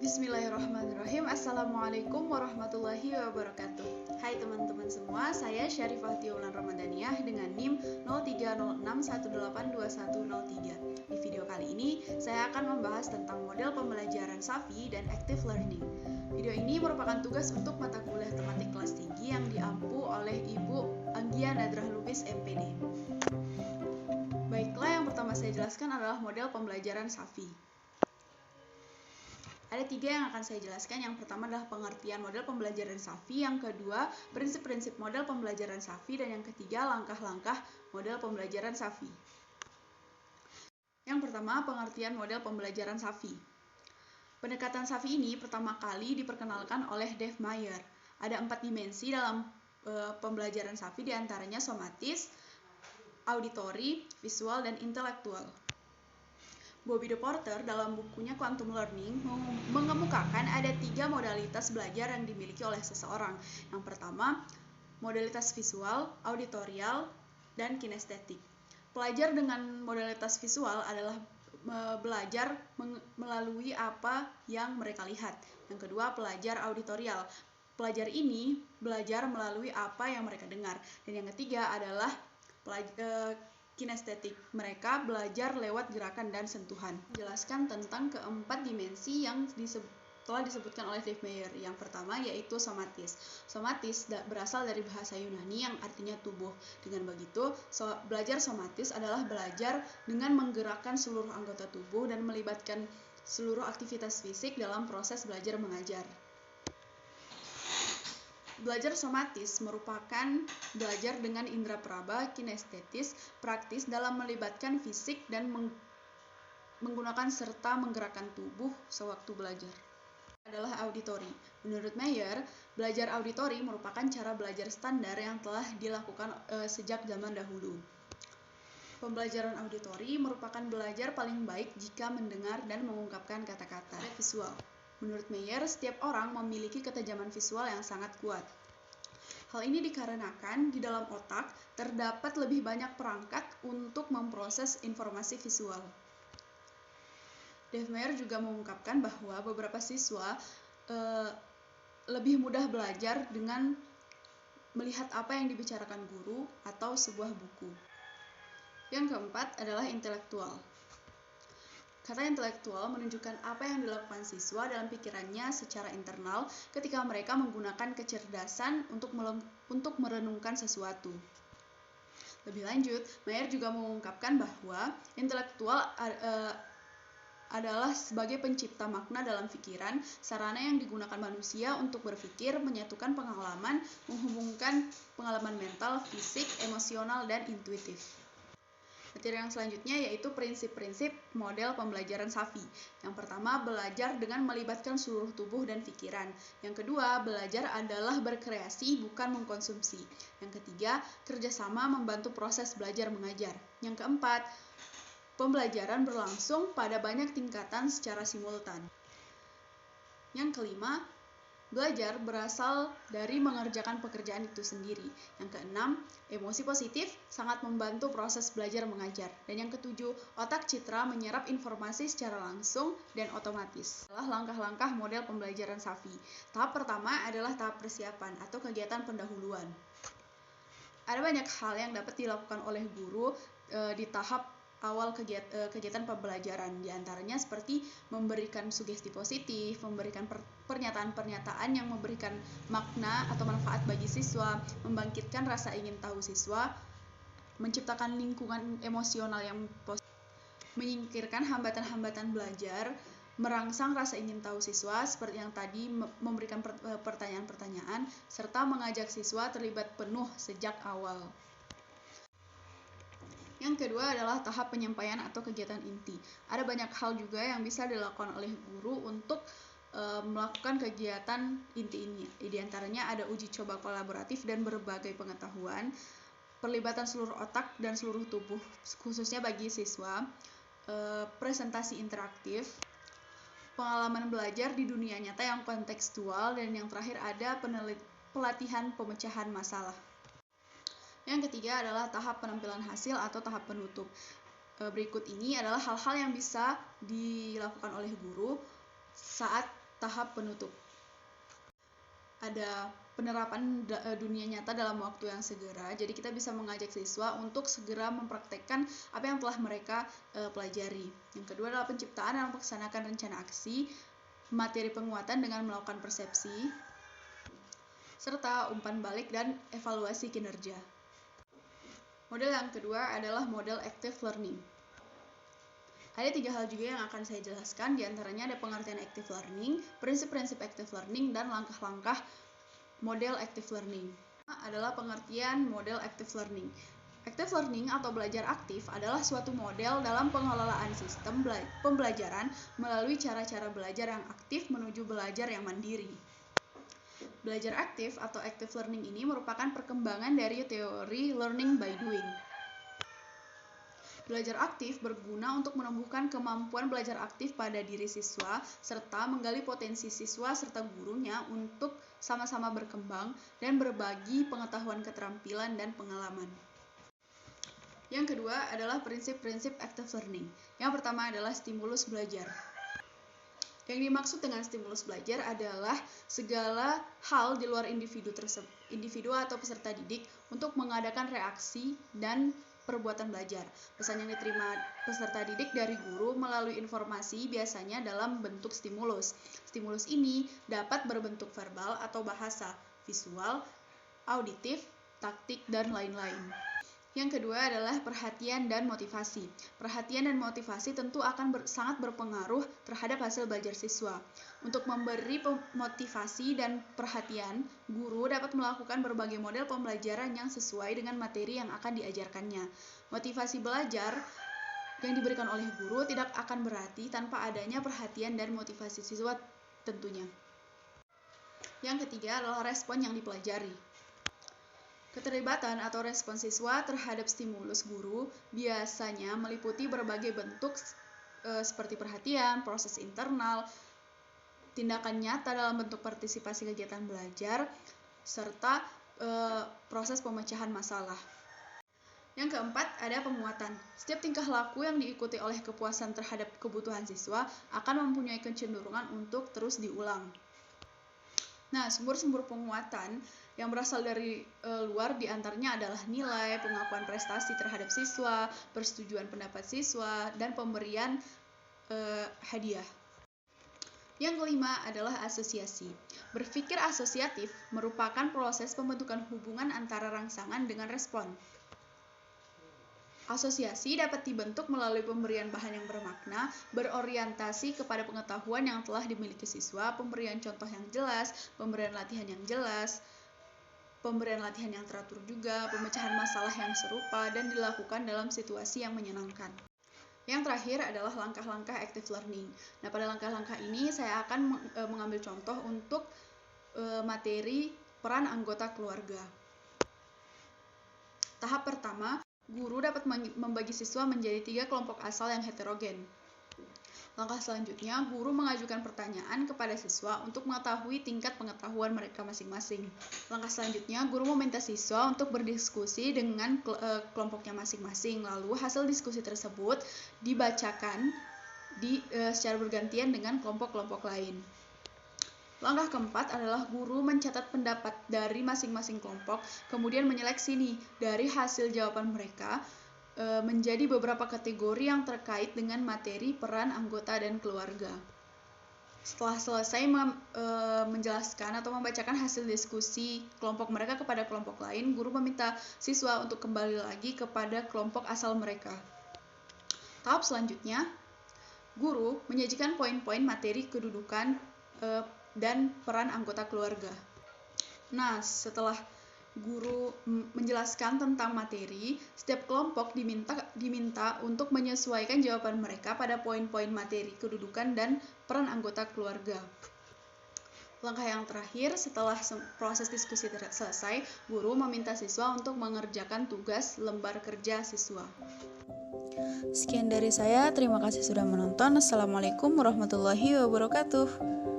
Bismillahirrahmanirrahim. Assalamualaikum warahmatullahi wabarakatuh. Hai teman-teman semua, saya Syarifah Tiulan Ramadhaniyah dengan NIM 0306182103. Di video kali ini, saya akan membahas tentang model pembelajaran Safi dan Active Learning. Video ini merupakan tugas untuk mata kuliah tematik kelas tinggi yang diampu oleh Ibu Anggia Nadrah Lubis, MPD. Baiklah, yang pertama saya jelaskan adalah model pembelajaran Safi. Ada 3 yang akan saya jelaskan. Yang pertama adalah pengertian model pembelajaran Safi, yang kedua prinsip-prinsip model pembelajaran Safi, dan yang ketiga langkah-langkah model pembelajaran Safi. Yang pertama, pengertian model pembelajaran Safi. Pendekatan Safi ini pertama kali diperkenalkan oleh Dave Meyer. Ada 4 dimensi dalam pembelajaran Safi, diantaranya somatis, auditory, visual, dan intelektual. Bobby DePorter dalam bukunya Quantum Learning mengemukakan ada 3 modalitas belajar yang dimiliki oleh seseorang. Yang pertama, modalitas visual, auditorial, dan kinestetik. Pelajar dengan modalitas visual adalah belajar melalui apa yang mereka lihat. Yang kedua, pelajar auditorial. Pelajar ini belajar melalui apa yang mereka dengar. Dan yang ketiga adalah kinestetik, mereka belajar lewat gerakan dan sentuhan. Jelaskan tentang keempat dimensi yang telah disebutkan oleh Dave Meyer. Yang pertama yaitu somatis. Somatis berasal dari bahasa Yunani yang artinya tubuh. Dengan begitu, belajar somatis adalah belajar dengan menggerakkan seluruh anggota tubuh dan melibatkan seluruh aktivitas fisik dalam proses belajar mengajar. Belajar somatis merupakan belajar dengan indera peraba, kinestetis, praktis dalam melibatkan fisik dan menggunakan serta menggerakkan tubuh sewaktu belajar. Adalah auditori. Menurut Meyer, belajar auditori merupakan cara belajar standar yang telah dilakukan sejak zaman dahulu. Pembelajaran auditori merupakan belajar paling baik jika mendengar dan mengungkapkan kata-kata. Visual. Menurut Meyer, setiap orang memiliki ketajaman visual yang sangat kuat. Hal ini dikarenakan di dalam otak terdapat lebih banyak perangkat untuk memproses informasi visual. Dave Meyer juga mengungkapkan bahwa beberapa siswa lebih mudah belajar dengan melihat apa yang dibicarakan guru atau sebuah buku. Yang keempat adalah intelektual. Kata intelektual menunjukkan apa yang dilakukan siswa dalam pikirannya secara internal ketika mereka menggunakan kecerdasan untuk merenungkan sesuatu. Lebih lanjut, Meyer juga mengungkapkan bahwa intelektual adalah sebagai pencipta makna dalam pikiran, sarana yang digunakan manusia untuk berpikir, menyatukan pengalaman, menghubungkan pengalaman mental, fisik, emosional, dan intuitif. Materi yang selanjutnya yaitu prinsip-prinsip model pembelajaran Safi. Yang pertama, belajar dengan melibatkan seluruh tubuh dan pikiran. Yang kedua, belajar adalah berkreasi, bukan mengkonsumsi. Yang ketiga, kerjasama membantu proses belajar mengajar. Yang keempat, pembelajaran berlangsung pada banyak tingkatan secara simultan. Yang kelima, belajar berasal dari mengerjakan pekerjaan itu sendiri. Yang keenam, emosi positif sangat membantu proses belajar mengajar. Dan yang ketujuh, otak citra menyerap informasi secara langsung dan otomatis. Adalah langkah-langkah model pembelajaran Safi. Tahap pertama adalah tahap persiapan atau kegiatan pendahuluan. Ada banyak hal yang dapat dilakukan oleh guru di tahap awal kegiatan pembelajaran, diantaranya seperti memberikan sugesti positif, memberikan pernyataan-pernyataan yang memberikan makna atau manfaat bagi siswa, membangkitkan rasa ingin tahu siswa, menciptakan lingkungan emosional yang positif, menyingkirkan hambatan-hambatan belajar, merangsang rasa ingin tahu siswa seperti yang tadi, memberikan pertanyaan-pertanyaan, serta mengajak siswa terlibat penuh sejak awal. Yang kedua adalah tahap penyampaian atau kegiatan inti. Ada banyak hal juga yang bisa dilakukan oleh guru untuk melakukan kegiatan inti ini. Di antaranya ada uji coba kolaboratif dan berbagai pengetahuan, perlibatan seluruh otak dan seluruh tubuh, khususnya bagi siswa, presentasi interaktif, pengalaman belajar di dunia nyata yang kontekstual, dan yang terakhir ada pelatihan pemecahan masalah. Yang ketiga adalah tahap penampilan hasil atau tahap penutup. Berikut ini adalah hal-hal yang bisa dilakukan oleh guru saat tahap penutup. Ada penerapan dunia nyata dalam waktu yang segera, jadi kita bisa mengajak siswa untuk segera mempraktekkan apa yang telah mereka pelajari. Yang kedua adalah penciptaan dan melaksanakan rencana aksi, materi penguatan dengan melakukan persepsi, serta umpan balik dan evaluasi kinerja. Model yang kedua adalah model active learning. Ada 3 hal juga yang akan saya jelaskan, diantaranya ada pengertian active learning, prinsip-prinsip active learning, dan langkah-langkah model active learning. Adalah pengertian model active learning. Active learning atau belajar aktif adalah suatu model dalam pengelolaan sistem pembelajaran melalui cara-cara belajar yang aktif menuju belajar yang mandiri. Belajar aktif atau active learning ini merupakan perkembangan dari teori learning by doing. Belajar aktif berguna untuk menumbuhkan kemampuan belajar aktif pada diri siswa, serta menggali potensi siswa serta gurunya untuk sama-sama berkembang dan berbagi pengetahuan, keterampilan, dan pengalaman. Yang kedua adalah prinsip-prinsip active learning. Yang pertama adalah stimulus belajar. Yang dimaksud dengan stimulus belajar adalah segala hal di luar individu atau peserta didik untuk mengadakan reaksi dan perbuatan belajar. Pesan yang diterima peserta didik dari guru melalui informasi biasanya dalam bentuk stimulus. Stimulus ini dapat berbentuk verbal atau bahasa, visual, auditif, taktik, dan lain-lain. Yang kedua adalah perhatian dan motivasi. Perhatian dan motivasi tentu akan sangat berpengaruh terhadap hasil belajar siswa. Untuk memberi motivasi dan perhatian, guru dapat melakukan berbagai model pembelajaran yang sesuai dengan materi yang akan diajarkannya. Motivasi belajar yang diberikan oleh guru tidak akan berarti tanpa adanya perhatian dan motivasi siswa tentunya. Yang ketiga adalah respon yang dipelajari. Keterlibatan atau respon siswa terhadap stimulus guru biasanya meliputi berbagai bentuk seperti perhatian, proses internal, tindakan nyata dalam bentuk partisipasi kegiatan belajar, serta proses pemecahan masalah. Yang keempat, ada penguatan. Setiap tingkah laku yang diikuti oleh kepuasan terhadap kebutuhan siswa akan mempunyai kecenderungan untuk terus diulang. Nah, sumber-sumber penguatan yang berasal dari luar diantaranya adalah nilai, pengakuan prestasi terhadap siswa, persetujuan pendapat siswa, dan pemberian hadiah. Yang kelima adalah asosiasi. Berpikir asosiatif merupakan proses pembentukan hubungan antara rangsangan dengan respon. Asosiasi dapat dibentuk melalui pemberian bahan yang bermakna, berorientasi kepada pengetahuan yang telah dimiliki siswa, pemberian contoh yang jelas, pemberian latihan yang jelas, pemberian latihan yang teratur juga, pemecahan masalah yang serupa, dan dilakukan dalam situasi yang menyenangkan. Yang terakhir adalah langkah-langkah active learning. Nah, pada langkah-langkah ini saya akan mengambil contoh untuk materi peran anggota keluarga. Tahap pertama, guru dapat membagi siswa menjadi 3 kelompok asal yang heterogen. Langkah selanjutnya, guru mengajukan pertanyaan kepada siswa untuk mengetahui tingkat pengetahuan mereka masing-masing. Langkah selanjutnya, guru meminta siswa untuk berdiskusi dengan kelompoknya masing-masing. Lalu hasil diskusi tersebut dibacakan secara bergantian dengan kelompok-kelompok lain. Langkah keempat adalah guru mencatat pendapat dari masing-masing kelompok, kemudian menyeleksi dari hasil jawaban mereka menjadi beberapa kategori yang terkait dengan materi peran anggota dan keluarga. Setelah selesai menjelaskan atau membacakan hasil diskusi kelompok mereka kepada kelompok lain, guru meminta siswa untuk kembali lagi kepada kelompok asal mereka. Tahap selanjutnya, guru menyajikan poin-poin materi kedudukan dan peran anggota keluarga. Nah, setelah guru menjelaskan tentang materi, setiap kelompok diminta untuk menyesuaikan jawaban mereka pada poin-poin materi kedudukan dan peran anggota keluarga. Langkah yang terakhir, setelah proses diskusi selesai, guru meminta siswa untuk mengerjakan tugas lembar kerja siswa. Sekian dari saya, terima kasih sudah menonton. Assalamualaikum warahmatullahi wabarakatuh.